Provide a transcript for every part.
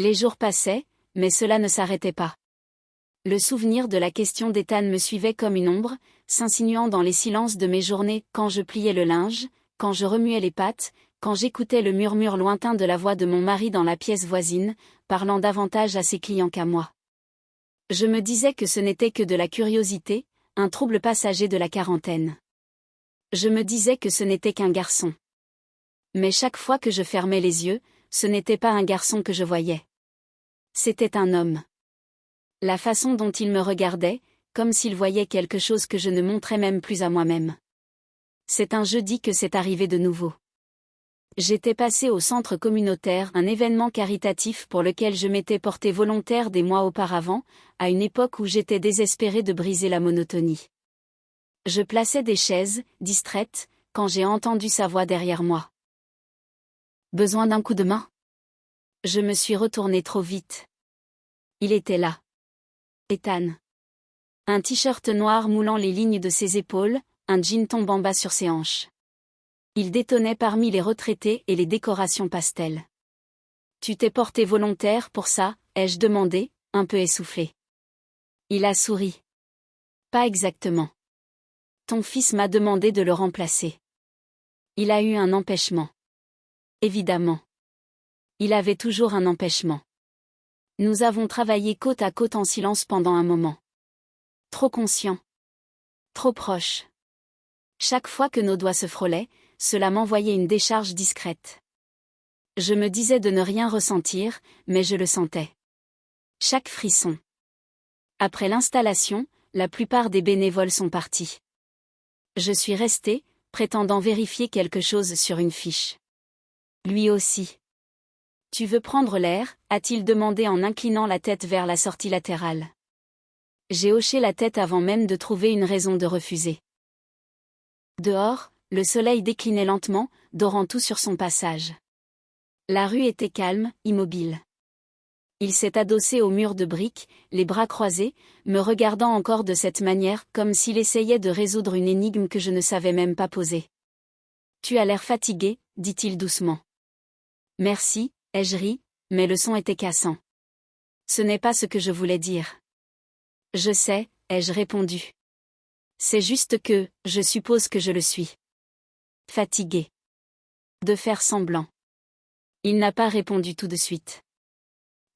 Les jours passaient, mais cela ne s'arrêtait pas. Le souvenir de la question d'Ethan me suivait comme une ombre, s'insinuant dans les silences de mes journées, quand je pliais le linge, quand je remuais les pâtes, quand j'écoutais le murmure lointain de la voix de mon mari dans la pièce voisine, parlant davantage à ses clients qu'à moi. Je me disais que ce n'était que de la curiosité, un trouble passager de la quarantaine. Je me disais que ce n'était qu'un garçon. Mais chaque fois que je fermais les yeux, ce n'était pas un garçon que je voyais. C'était un homme. La façon dont il me regardait, comme s'il voyait quelque chose que je ne montrais même plus à moi-même. C'est un jeudi que c'est arrivé de nouveau. J'étais passé au centre communautaire, un événement caritatif pour lequel je m'étais porté volontaire des mois auparavant, à une époque où j'étais désespéré de briser la monotonie. Je plaçais des chaises, distraite, quand j'ai entendu sa voix derrière moi. Besoin d'un coup de main? Je me suis retourné trop vite. Il était là. Ethan. Un t-shirt noir moulant les lignes de ses épaules, un jean tombant bas sur ses hanches. Il détonnait parmi les retraités et les décorations pastel. Tu t'es porté volontaire pour ça, ai-je demandé, un peu essoufflé. Il a souri. Pas exactement. Ton fils m'a demandé de le remplacer. Il a eu un empêchement. Évidemment. Il avait toujours un empêchement. Nous avons travaillé côte à côte en silence pendant un moment. Trop conscient. Trop proche. Chaque fois que nos doigts se frôlaient, cela m'envoyait une décharge discrète. Je me disais de ne rien ressentir, mais je le sentais. Chaque frisson. Après l'installation, la plupart des bénévoles sont partis. Je suis resté, prétendant vérifier quelque chose sur une fiche. Lui aussi. Tu veux prendre l'air, a-t-il demandé en inclinant la tête vers la sortie latérale. J'ai hoché la tête avant même de trouver une raison de refuser. Dehors, le soleil déclinait lentement, dorant tout sur son passage. La rue était calme, immobile. Il s'est adossé au mur de briques, les bras croisés, me regardant encore de cette manière, comme s'il essayait de résoudre une énigme que je ne savais même pas poser. Tu as l'air fatigué, dit-il doucement. Merci, ai-je ri, mais le son était cassant. Ce n'est pas ce que je voulais dire. Je sais, ai-je répondu. C'est juste que, je suppose que je le suis. Fatigué. De faire semblant. Il n'a pas répondu tout de suite.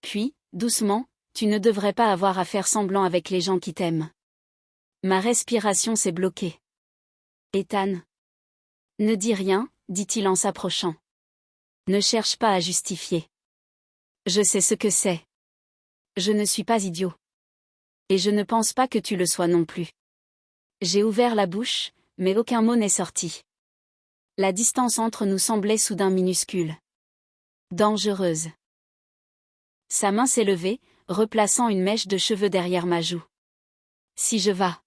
Puis, doucement, tu ne devrais pas avoir à faire semblant avec les gens qui t'aiment. Ma respiration s'est bloquée. Ethan. Ne dis rien, dit-il en s'approchant. Ne cherche pas à justifier. Je sais ce que c'est. Je ne suis pas idiot. Et je ne pense pas que tu le sois non plus. J'ai ouvert la bouche, mais aucun mot n'est sorti. La distance entre nous semblait soudain minuscule. Dangereuse. Sa main s'est levée, replaçant une mèche de cheveux derrière ma joue. Si je vas.